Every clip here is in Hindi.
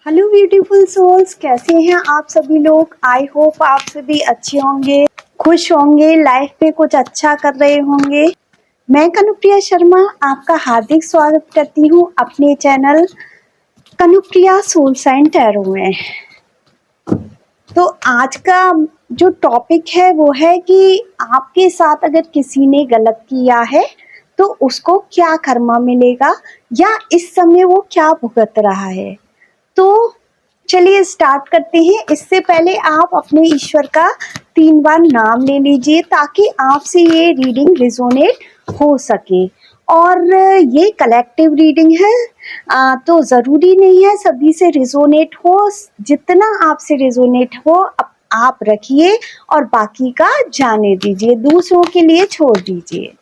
हेलो ब्यूटीफुल सोल्स, कैसे हैं आप सभी लोग। आई होप आप सभी अच्छे होंगे, खुश होंगे, लाइफ में कुछ अच्छा कर रहे होंगे। मैं कनुप्रिया शर्मा आपका हार्दिक स्वागत करती हूँ अपने channel Kanupriya soul sign tarot में। तो आज का जो टॉपिक है वो है कि आपके साथ अगर किसी ने गलत किया है तो उसको क्या कर्मा मिलेगा या इस समय वो क्या भुगत रहा है। तो चलिए स्टार्ट करते हैं। इससे पहले आप अपने ईश्वर का 3 बार नाम ले लीजिए ताकि आपसे ये रीडिंग रिजोनेट हो सके। और ये कलेक्टिव रीडिंग है, तो ज़रूरी नहीं है सभी से रिजोनेट हो। जितना आपसे रिजोनेट हो आप रखिए और बाकी का जाने दीजिए, दूसरों के लिए छोड़ दीजिए।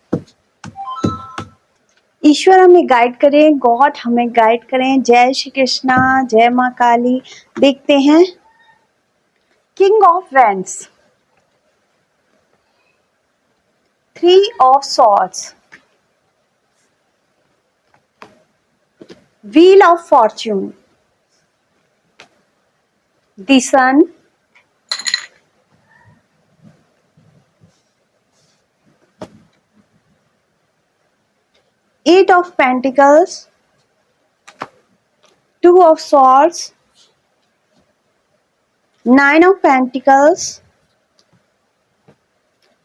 ईश्वर हमें गाइड करें, गॉड हमें गाइड करें। जय श्री कृष्णा, जय माँ काली। देखते हैं king of wands, 3 of swords, wheel of fortune, the sun, eight of pentacles, 2 of swords, 9 of pentacles,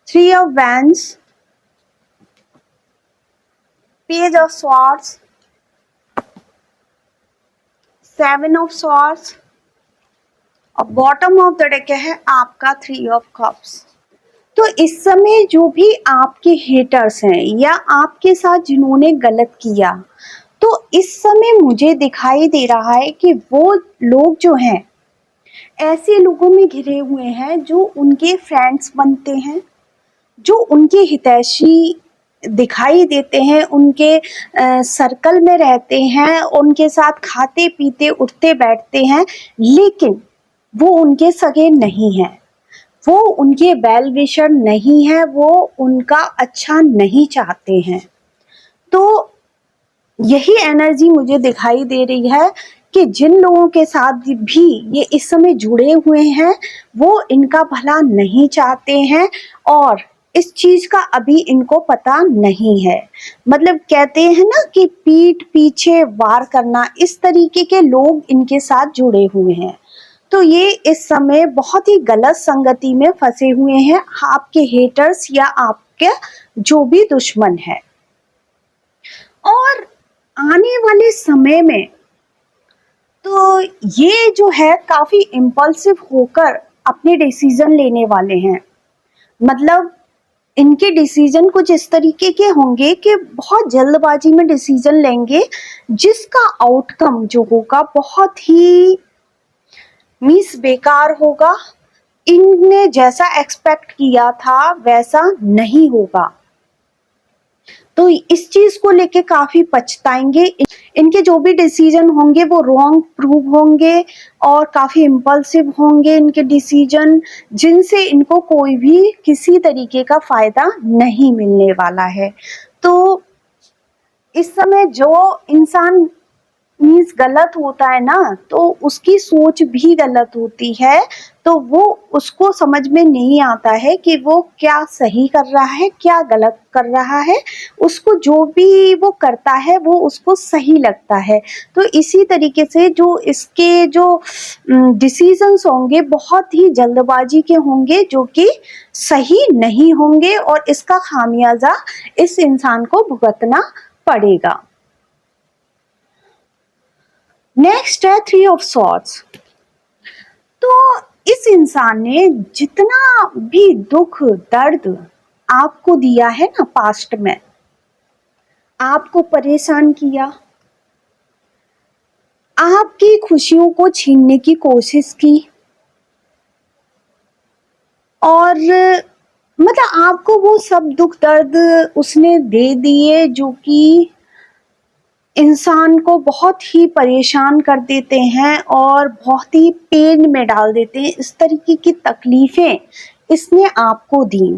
3 of wands, page of swords, 7 of swords और बॉटम ऑफ द डेक है आपका 3 ऑफ कप्स। तो इस समय जो भी आपके हेटर्स हैं या आपके साथ जिन्होंने गलत किया, तो इस समय मुझे दिखाई दे रहा है कि वो लोग जो हैं ऐसे लोगों में घिरे हुए हैं जो उनके फ्रेंड्स बनते हैं, जो उनके हितैषी दिखाई देते हैं, उनके सर्कल में रहते हैं, उनके साथ खाते पीते उठते बैठते हैं, लेकिन वो उनके सगे नहीं हैं, वो उनके वेल विशर नहीं है, वो उनका अच्छा नहीं चाहते हैं। तो यही एनर्जी मुझे दिखाई दे रही है कि जिन लोगों के साथ भी ये इस समय जुड़े हुए हैं वो इनका भला नहीं चाहते हैं और इस चीज का अभी इनको पता नहीं है। मतलब कहते हैं ना कि पीठ पीछे वार करना, इस तरीके के लोग इनके साथ जुड़े हुए हैं। तो ये इस समय बहुत ही गलत संगति में फंसे हुए हैं आपके हेटर्स या आपके जो भी दुश्मन है। और आने वाले समय में तो ये जो है काफी इम्पल्सिव होकर अपने डिसीजन लेने वाले हैं। मतलब इनके डिसीजन कुछ इस तरीके के होंगे कि बहुत जल्दबाजी में डिसीजन लेंगे जिसका आउटकम जो होगा बहुत ही मीन्स बेकार होगा। इनने जैसा एक्सपेक्ट किया था वैसा नहीं होगा, तो इस चीज को लेके काफी पछताएंगे। इनके जो भी डिसीजन होंगे वो रॉन्ग प्रूव होंगे और काफी इम्पल्सिव होंगे इनके डिसीजन, जिनसे इनको कोई भी किसी तरीके का फायदा नहीं मिलने वाला है। तो इस समय जो इंसान मीन्स गलत होता है ना, तो उसकी सोच भी गलत होती है। तो वो उसको समझ में नहीं आता है कि वो क्या सही कर रहा है क्या गलत कर रहा है। उसको जो भी वो करता है वो उसको सही लगता है। तो इसी तरीके से जो इसके जो डिसीजंस होंगे बहुत ही जल्दबाजी के होंगे जो कि सही नहीं होंगे और इसका खामियाजा इस इंसान को भुगतना पड़ेगा। नेक्स्ट है 3 ऑफ सॉर्ड्स। तो इस इंसान ने जितना भी दुख दर्द आपको दिया है ना पास्ट में, आपको परेशान किया, आपकी खुशियों को छीनने की कोशिश की और मतलब आपको वो सब दुख दर्द उसने दे दिए जो कि इंसान को बहुत ही परेशान कर देते हैं और बहुत ही पेन में डाल देते हैं। इस तरीके की तकलीफें इसने आपको दी।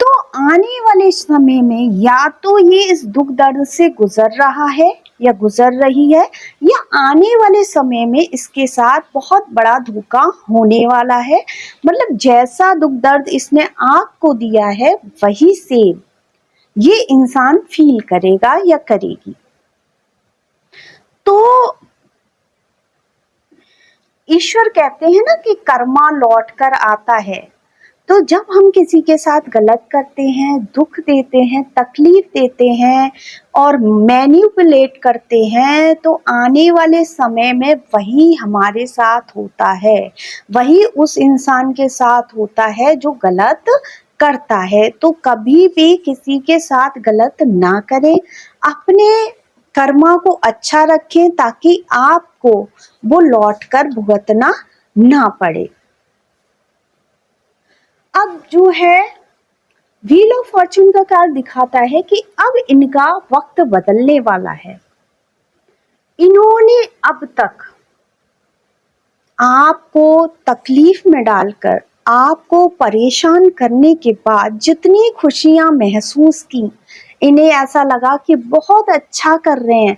तो आने वाले समय में या तो ये इस दुख दर्द से गुजर रहा है या गुजर रही है या आने वाले समय में इसके साथ बहुत बड़ा धोखा होने वाला है। मतलब जैसा दुख दर्द इसने आपको दिया है वही सेम ये इंसान फील करेगा या करेगी। तो ईश्वर कहते हैं ना कि कर्मा लौट कर आता है। तो जब हम किसी के साथ गलत करते हैं, दुख देते हैं, तकलीफ देते हैं और मैनिपुलेट करते हैं, तो आने वाले समय में वही हमारे साथ होता है, वही उस इंसान के साथ होता है जो गलत करता है। तो कभी भी किसी के साथ गलत ना करें, अपने कर्मा को अच्छा रखें ताकि आपको वो लौटकर भुगतना ना पड़े। अब जो है व्हील ऑफ फॉर्च्यून का कार्ड दिखाता है कि अब इनका वक्त बदलने वाला है। इन्होंने अब तक आपको तकलीफ में डालकर, आपको परेशान करने के बाद जितनी खुशियां महसूस की, इन्हें ऐसा लगा कि बहुत अच्छा कर रहे हैं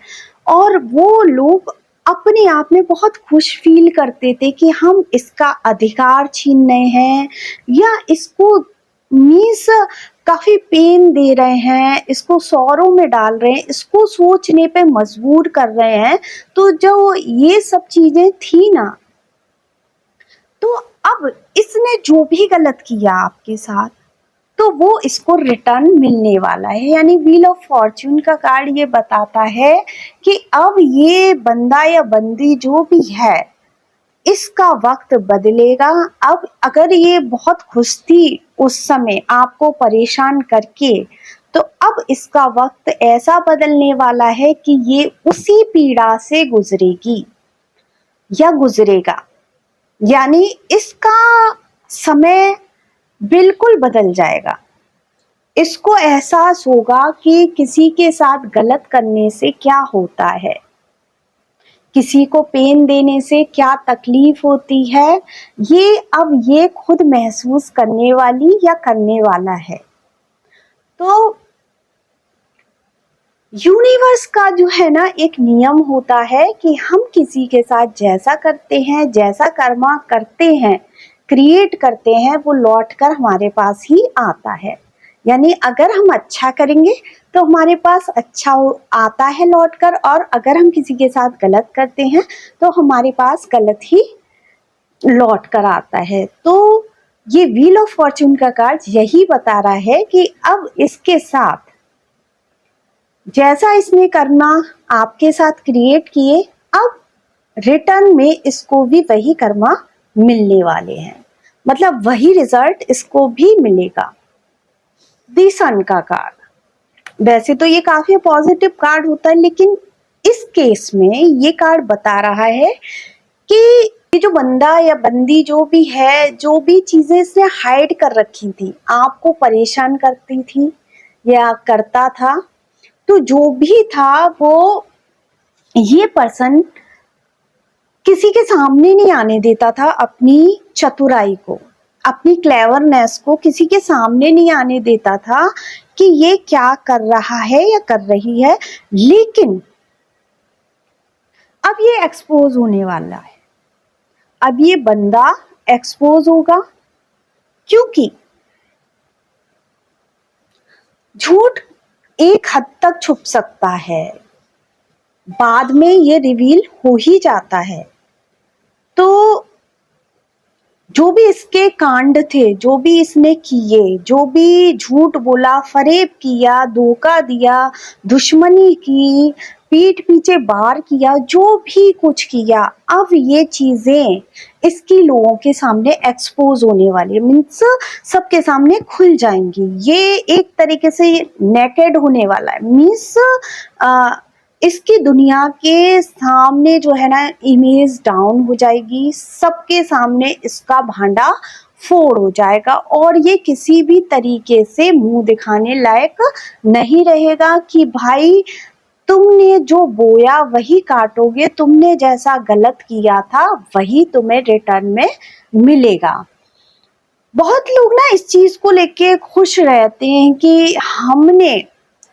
और वो लोग अपने आप में बहुत खुश फील करते थे कि हम इसका अधिकार छीन रहे हैं या इसको मीन्स काफी पेन दे रहे हैं, इसको सौरों में डाल रहे हैं, इसको सोचने पे मजबूर कर रहे हैं। तो जो ये सब चीजें थी ना, तो अब इसने जो भी गलत किया आपके साथ तो वो इसको रिटर्न मिलने वाला है। यानी व्हील ऑफ फॉर्च्यून का कार्ड ये बताता है कि अब ये बंदा या बंदी जो भी है इसका वक्त बदलेगा। अब अगर ये बहुत खुश थी उस समय आपको परेशान करके, तो अब इसका वक्त ऐसा बदलने वाला है कि ये उसी पीड़ा से गुजरेगी या गुजरेगा। यानी इसका समय बिल्कुल बदल जाएगा। इसको एहसास होगा कि किसी के साथ गलत करने से क्या होता है, किसी को पेन देने से क्या तकलीफ होती है, ये अब ये खुद महसूस करने वाली या करने वाला है। तो यूनिवर्स का जो है ना एक नियम होता है कि हम किसी के साथ जैसा करते हैं, जैसा कर्मा करते हैं, क्रिएट करते हैं, वो लौट कर हमारे पास ही आता है। यानी अगर हम अच्छा करेंगे तो हमारे पास अच्छा आता है लौट कर, और अगर हम किसी के साथ गलत करते हैं तो हमारे पास गलत ही लौट कर आता है। तो ये व्हील ऑफ फॉर्च्यून का कार्ड यही बता रहा है कि अब इसके साथ जैसा इसने कर्मा आपके साथ क्रिएट किए, अब रिटर्न में इसको भी वही कर्मा मिलने वाले हैं। मतलब वही रिजल्ट इसको भी मिलेगा। द सन का कार्ड, वैसे तो ये काफी पॉजिटिव कार्ड होता है, लेकिन इस केस में ये कार्ड बता रहा है कि ये जो बंदा या बंदी जो भी है, जो भी चीजें इसने हाइड कर रखी थी, आपको परेशान करती थी या करता था, तो जो भी था वो ये पर्सन किसी के सामने नहीं आने देता था। अपनी चतुराई को, अपनी क्लेवरनेस को किसी के सामने नहीं आने देता था कि ये क्या कर रहा है या कर रही है। लेकिन अब ये एक्सपोज होने वाला है, अब ये बंदा एक्सपोज होगा, क्योंकि झूठ एक हद तक छुप सकता है, बाद में ये रिवील हो ही जाता है। तो जो भी इसके कांड थे, जो भी इसने किए, जो भी झूठ बोला, फरेब किया, धोखा दिया, दुश्मनी की, पीठ पीछे वार किया, जो भी कुछ किया, अब ये चीजें इसकी लोगों के सामने एक्सपोज होने वाली है। मीन्स सबके सामने खुल जाएंगी। ये एक तरीके से नेकेड होने वाला है। मीन्स इसकी दुनिया के सामने जो है ना इमेज डाउन हो जाएगी, सबके सामने इसका भांडा फोड़ हो जाएगा और ये किसी भी तरीके से मुंह दिखाने लायक नहीं रहेगा कि भाई तुमने जो बोया वही काटोगे, तुमने जैसा गलत किया था वही तुम्हें रिटर्न में मिलेगा। बहुत लोग ना इस चीज को लेके खुश रहते हैं कि हमने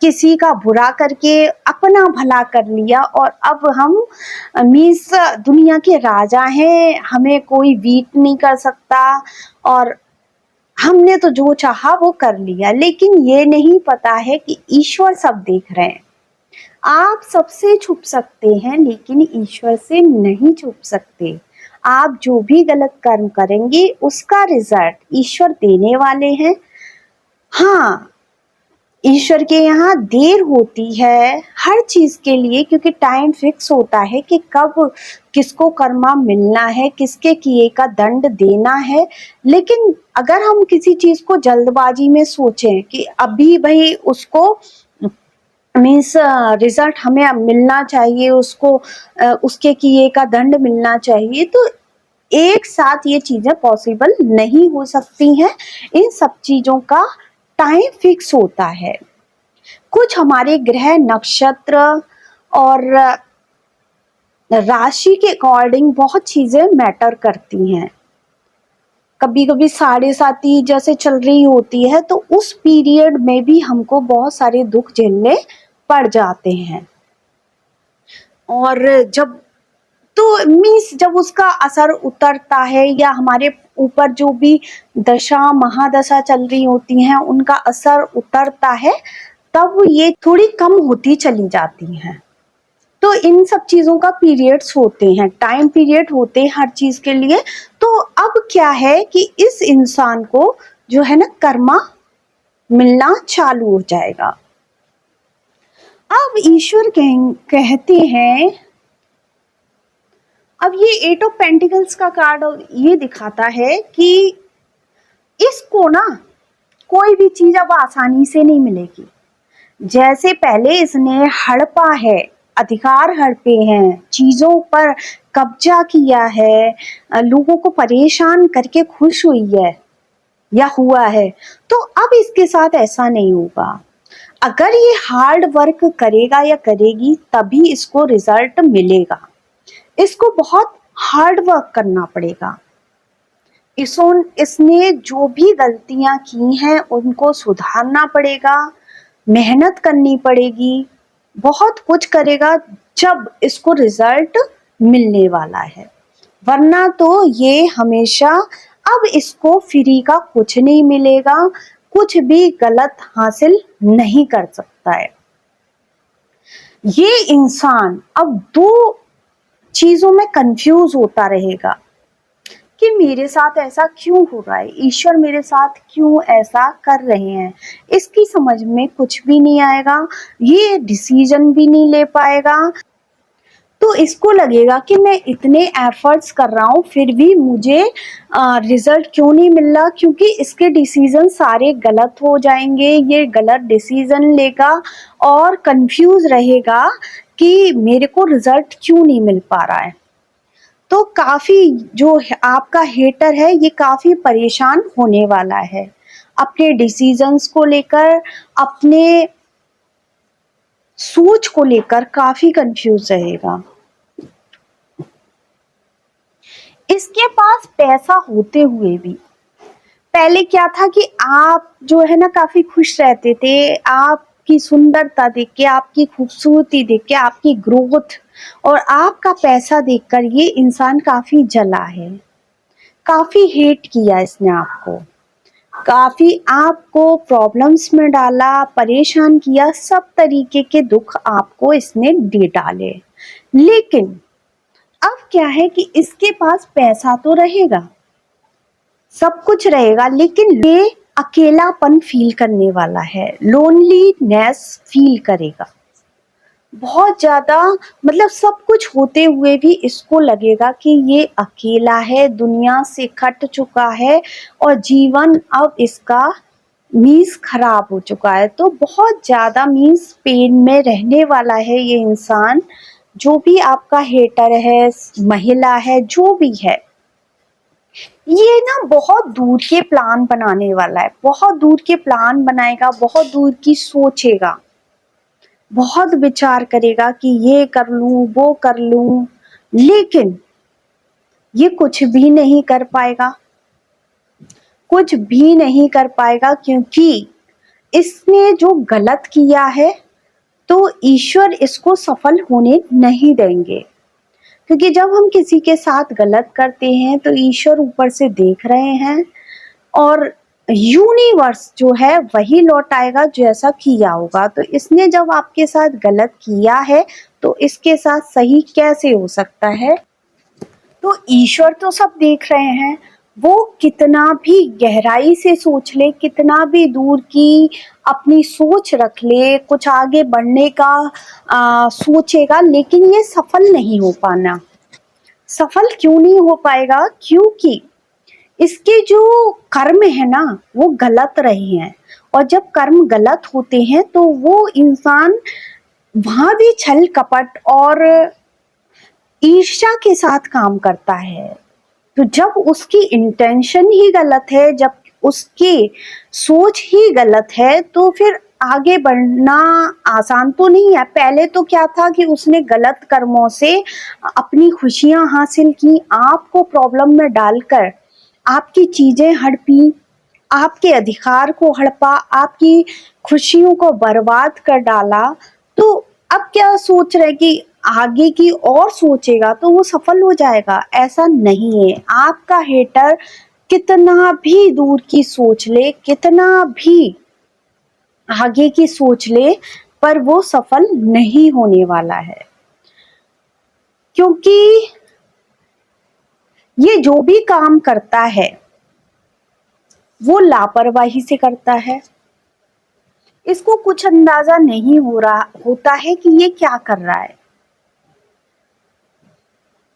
किसी का बुरा करके अपना भला कर लिया और अब हम मीन्स दुनिया के राजा हैं, हमें कोई बीट नहीं कर सकता और हमने तो जो चाहा वो कर लिया। लेकिन ये नहीं पता है कि ईश्वर सब देख रहे हैं। आप सबसे छुप सकते हैं लेकिन ईश्वर से नहीं छुप सकते। आप जो भी गलत कर्म करेंगे उसका रिजल्ट ईश्वर देने वाले हैं। हाँ, ईश्वर के यहाँ देर होती है हर चीज के लिए, क्योंकि टाइम फिक्स होता है कि कब किसको कर्मा मिलना है, किसके किए का दंड देना है। लेकिन अगर हम किसी चीज को जल्दबाजी में सोचें कि अभी भाई उसको मीन्स रिजल्ट हमें मिलना चाहिए, उसको उसके किए का दंड मिलना चाहिए, तो एक साथ ये चीजें पॉसिबल नहीं हो सकती हैं। इन सब चीजों का टाइम फिक्स होता है। कुछ हमारे ग्रह नक्षत्र और राशि के अकॉर्डिंग बहुत चीजें मैटर करती हैं। कभी कभी 7.5 जैसे चल रही होती है तो उस पीरियड में भी हमको बहुत सारे दुख झेलने पड़ जाते हैं। और जब तो मीन्स जब उसका असर उतरता है या हमारे ऊपर जो भी दशा महादशा चल रही होती हैं उनका असर उतरता है, तब ये थोड़ी कम होती चली जाती हैं। तो इन सब चीजों का पीरियड्स होते हैं, टाइम पीरियड होते हैं हर चीज के लिए। तो अब क्या है कि इस इंसान को जो है ना कर्मा मिलना चालू हो जाएगा। अब ईश्वर कहते हैं, अब ये 8 ऑफ पेंटिकल्स का कार्ड ये दिखाता है कि इसको ना कोई भी चीज अब आसानी से नहीं मिलेगी। जैसे पहले इसने हड़पा है, अधिकार हड़पे हैं, चीजों पर कब्जा किया है, लोगों को परेशान करके खुश हुई है या हुआ है, तो अब इसके साथ ऐसा नहीं होगा। अगर ये हार्ड वर्क करेगा या करेगी तभी इसको रिजल्ट मिलेगा। इसको बहुत हार्ड वर्क करना पड़ेगा। इसने जो भी गलतियां की हैं उनको सुधारना पड़ेगा, मेहनत करनी पड़ेगी, बहुत कुछ करेगा जब इसको रिजल्ट मिलने वाला है। वरना तो ये हमेशा अब इसको फ्री का कुछ नहीं मिलेगा, कुछ भी गलत हासिल नहीं कर सकता है। ये इंसान अब दो चीजों में कंफ्यूज होता रहेगा कि मेरे साथ ऐसा क्यों हो रहा है, ईश्वर मेरे साथ क्यों ऐसा कर रहे हैं। इसकी समझ में कुछ भी नहीं आएगा, ये डिसीजन भी नहीं ले पाएगा। तो इसको लगेगा कि मैं इतने एफर्ट्स कर रहा हूँ फिर भी मुझे रिजल्ट क्यों नहीं मिल रहा, क्योंकि इसके डिसीजन सारे गलत हो जाएंगे। ये गलत डिसीजन लेगा और कंफ्यूज रहेगा कि मेरे को रिजल्ट क्यों नहीं मिल पा रहा है। तो काफी जो आपका हेटर है ये काफी परेशान होने वाला है अपने डिसीजंस को लेकर, अपने सोच को लेकर काफी कंफ्यूज रहेगा। इसके पास पैसा होते हुए भी पहले क्या था कि आप जो है ना काफी खुश रहते थे, आपकी सुंदरता देख के, आपकी खूबसूरती देख के, आपकी ग्रोथ और आपका पैसा देखकर ये इंसान काफी जला है, काफी हेट किया इसने आपको, काफी आपको प्रॉब्लम्स में डाला, परेशान किया, सब तरीके के दुख आपको इसने दे डाले। लेकिन अब क्या है कि इसके पास पैसा तो रहेगा, सब कुछ रहेगा, लेकिन ये अकेलापन फील करने वाला है, लोनलीनेस फील करेगा बहुत ज्यादा। मतलब सब कुछ होते हुए भी इसको लगेगा कि ये अकेला है, दुनिया से कट चुका है और जीवन अब इसका मीन्स खराब हो चुका है। तो बहुत ज्यादा मीन्स पेन में रहने वाला है ये इंसान। जो भी आपका हेटर है, महिला है, जो भी है, ये ना बहुत दूर के प्लान बनाने वाला है, बहुत दूर के प्लान बनाएगा, बहुत दूर की सोचेगा, बहुत विचार करेगा कि ये कर लूं, वो कर लूं, लेकिन ये कुछ भी नहीं कर पाएगा, कुछ भी नहीं कर पाएगा, क्योंकि इसने जो गलत किया है तो ईश्वर इसको सफल होने नहीं देंगे, क्योंकि जब हम किसी के साथ गलत करते हैं तो ईश्वर ऊपर से देख रहे हैं और यूनिवर्स जो है वही लौटाएगा जैसा किया होगा। तो इसने जब आपके साथ गलत किया है तो इसके साथ सही कैसे हो सकता है? तो ईश्वर तो सब देख रहे हैं, वो कितना भी गहराई से सोच ले, कितना भी दूर की अपनी सोच रख ले, कुछ आगे बढ़ने का सोचेगा, लेकिन ये सफल नहीं हो पाना। सफल क्यों नहीं हो पाएगा? क्योंकि इसके जो कर्म है ना वो गलत रहे हैं, और जब कर्म गलत होते हैं तो वो इंसान वहां भी छल कपट और ईर्ष्या के साथ काम करता है। तो जब उसकी इंटेंशन ही गलत है, जब उसकी सोच ही गलत है, तो फिर आगे बढ़ना आसान तो नहीं है। पहले तो क्या था कि उसने गलत कर्मों से अपनी खुशियां हासिल की, आपको प्रॉब्लम में डालकर आपकी चीजें हड़पी, आपके अधिकार को हड़पा, आपकी खुशियों को बर्बाद कर डाला। तो अब क्या सोच रहे कि आगे की और सोचेगा तो वो सफल हो जाएगा? ऐसा नहीं है। आपका हेटर कितना भी दूर की सोच ले, कितना भी आगे की सोच ले, पर वो सफल नहीं होने वाला है, क्योंकि ये जो भी काम करता है वो लापरवाही से करता है। इसको कुछ अंदाजा नहीं होता है कि ये क्या कर रहा है।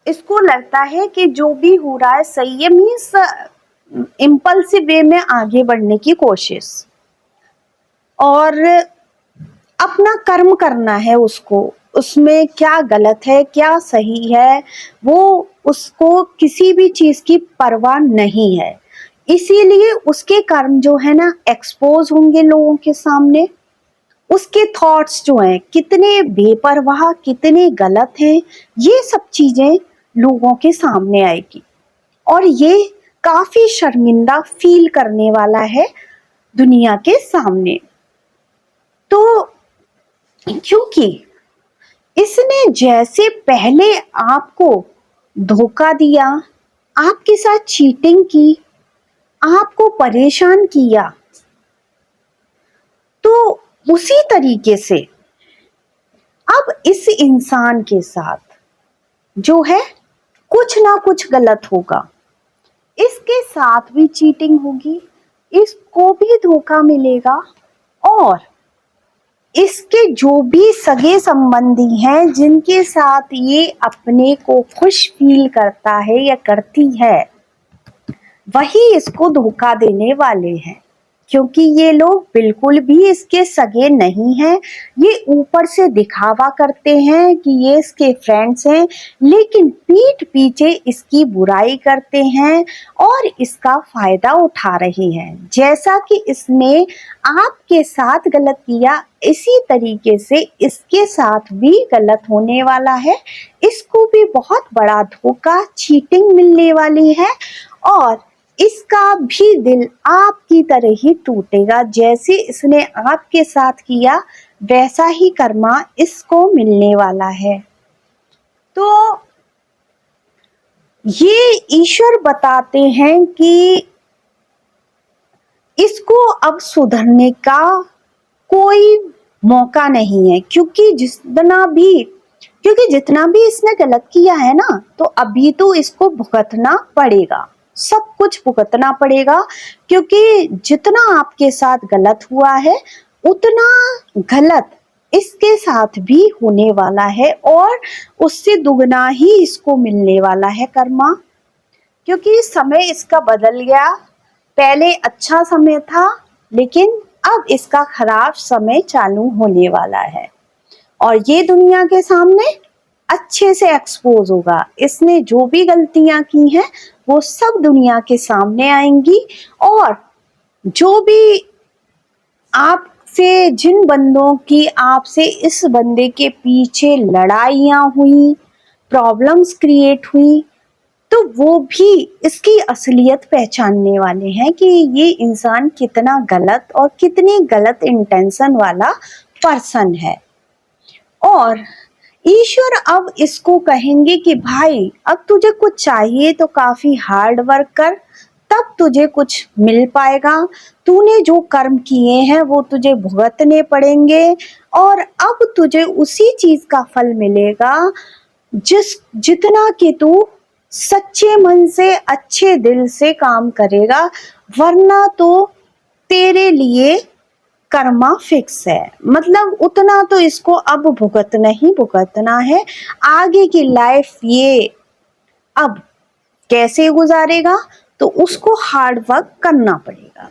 इसको लगता है कि जो भी हो रहा है सही है, मीन्स इम्पल्सिव वे में आगे बढ़ने की कोशिश, और अपना कर्म करना है उसको। उसमें क्या गलत है क्या सही है वो उसको किसी भी चीज की परवाह नहीं है। इसीलिए उसके कर्म जो है ना एक्सपोज होंगे लोगों के सामने। उसके थॉट्स जो हैं कितने बेपरवाह, कितने गलत हैं, ये सब चीजें लोगों के सामने आएगी, और ये काफी शर्मिंदा फील करने वाला है दुनिया के सामने। तो क्योंकि इसने जैसे पहले आपको धोखा दिया, आपके साथ चीटिंग की, आपको परेशान किया, तो उसी तरीके से अब इस इंसान के साथ जो है कुछ ना कुछ गलत होगा। इसके साथ भी चीटिंग होगी, इसको भी धोखा मिलेगा, और इसके जो भी सगे संबंधी हैं जिनके साथ ये अपने को खुश फील करता है या करती है, वही इसको धोखा देने वाले हैं, क्योंकि ये लोग बिल्कुल भी इसके सगे नहीं हैं। ये ऊपर से दिखावा करते हैं कि ये इसके फ्रेंड्स हैं, लेकिन पीठ पीछे इसकी बुराई करते हैं और इसका फायदा उठा रहे हैं। जैसा कि इसने आपके साथ गलत किया, इसी तरीके से इसके साथ भी गलत होने वाला है। इसको भी बहुत बड़ा धोखा, चीटिंग मिलने वाली है, और इसका भी दिल आपकी तरह ही टूटेगा। जैसे इसने आपके साथ किया वैसा ही कर्मा इसको मिलने वाला है। तो ये ईश्वर बताते हैं कि इसको अब सुधरने का कोई मौका नहीं है, क्योंकि जितना भी इसने गलत किया है ना, तो अभी तो इसको भुगतना पड़ेगा, सब कुछ भुगतना पड़ेगा। क्योंकि जितना आपके साथ गलत हुआ है उतना गलत इसके साथ भी होने वाला है, और उससे दुगना ही इसको मिलने वाला है कर्मा। क्योंकि समय इसका बदल गया, पहले अच्छा समय था लेकिन अब इसका खराब समय चालू होने वाला है, और ये दुनिया के सामने अच्छे से एक्सपोज होगा। इसने जो भी गलतियां की हैं वो सब दुनिया के सामने आएंगी, और जो भी आपसे, जिन बंदों की आपसे इस बंदे के पीछे लड़ाइयां हुई, प्रॉब्लम्स क्रिएट हुई, तो वो भी इसकी असलियत पहचानने वाले हैं कि ये इंसान कितना गलत और कितने गलत इंटेंशन वाला पर्सन है। और ईश्वर अब इसको कहेंगे कि भाई अब तुझे कुछ चाहिए तो काफी हार्ड वर्क कर, तब तुझे कुछ मिल पाएगा। तूने जो कर्म किए हैं वो तुझे भुगतने पड़ेंगे और अब तुझे उसी चीज का फल मिलेगा जितना कि तू सच्चे मन से अच्छे दिल से काम करेगा, वरना तो तेरे लिए कर्मा फिक्स है। मतलब उतना तो इसको अब भुगतना ही भुगतना है। आगे की लाइफ ये अब कैसे गुजारेगा तो उसको हार्ड वर्क करना पड़ेगा।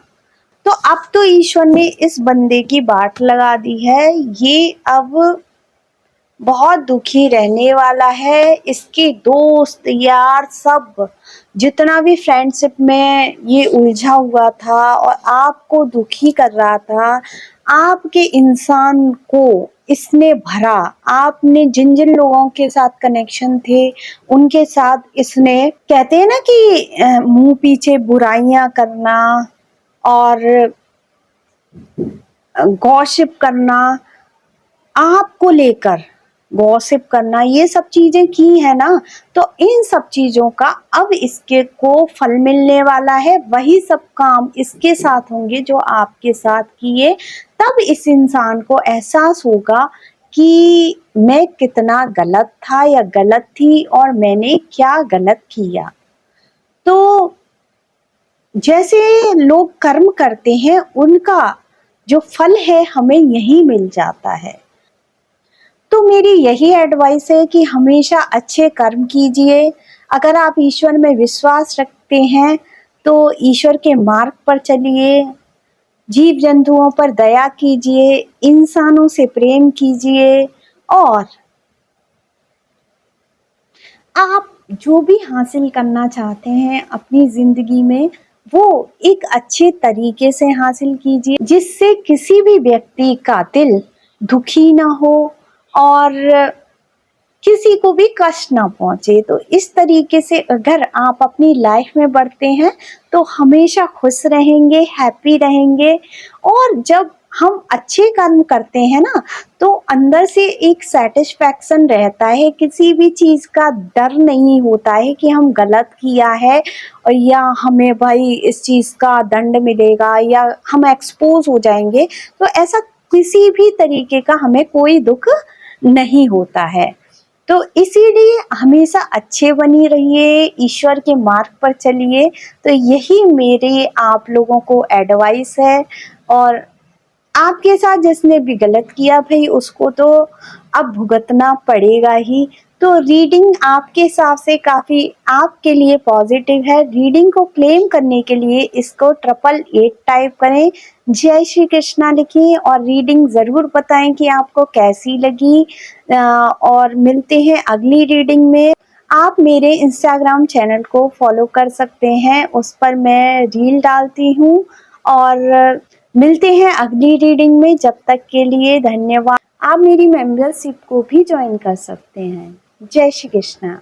तो अब तो ईश्वर ने इस बंदे की बाट लगा दी है, ये अब बहुत दुखी रहने वाला है। इसके दोस्त यार सब जितना भी फ्रेंडशिप में ये उलझा हुआ था और आपको दुखी कर रहा था, आपके इंसान को इसने भरा। आपने जिन जिन लोगों के साथ कनेक्शन थे उनके साथ इसने, कहते हैं ना कि मुंह पीछे बुराइयां करना और गॉसिप करना, आपको लेकर गॉसिप करना, ये सब चीजें की है ना, तो इन सब चीजों का अब इसके को फल मिलने वाला है। वही सब काम इसके साथ होंगे जो आपके साथ किए। तब इस इंसान को एहसास होगा कि मैं कितना गलत था या गलत थी और मैंने क्या गलत किया। तो जैसे लोग कर्म करते हैं उनका जो फल है हमें यही मिल जाता है। तो मेरी यही एडवाइस है कि हमेशा अच्छे कर्म कीजिए। अगर आप ईश्वर में विश्वास रखते हैं तो ईश्वर के मार्ग पर चलिए, जीव जंतुओं पर दया कीजिए, इंसानों से प्रेम कीजिए और आप जो भी हासिल करना चाहते हैं अपनी जिंदगी में वो एक अच्छे तरीके से हासिल कीजिए, जिससे किसी भी व्यक्ति का दिल दुखी ना हो और किसी को भी कष्ट ना पहुंचे। तो इस तरीके से अगर आप अपनी लाइफ में बढ़ते हैं तो हमेशा खुश रहेंगे, हैप्पी रहेंगे। और जब हम अच्छे कर्म करते हैं ना तो अंदर से एक सेटिस्फैक्शन रहता है, किसी भी चीज का डर नहीं होता है कि हम गलत किया है और या हमें भाई इस चीज का दंड मिलेगा या हम एक्सपोज हो जाएंगे। तो ऐसा किसी भी तरीके का हमें कोई दुख नहीं होता है। तो इसीलिए हमेशा अच्छे बनी रहिए, ईश्वर के मार्ग पर चलिए। तो यही मेरे आप लोगों को एडवाइस है। और आपके साथ जिसने भी गलत किया भाई उसको तो अब भुगतना पड़ेगा ही। तो रीडिंग आपके हिसाब से काफ़ी आपके लिए पॉजिटिव है। रीडिंग को क्लेम करने के लिए इसको 888 टाइप करें, जय श्री कृष्णा लिखें और रीडिंग ज़रूर बताएं कि आपको कैसी लगी। और मिलते हैं अगली रीडिंग में। आप मेरे इंस्टाग्राम चैनल को फॉलो कर सकते हैं, उस पर मैं रील डालती हूँ। और मिलते हैं अगली रीडिंग में, जब तक के लिए धन्यवाद। आप मेरी मेंबरशिप को भी ज्वाइन कर सकते हैं। जय श्री कृष्णा।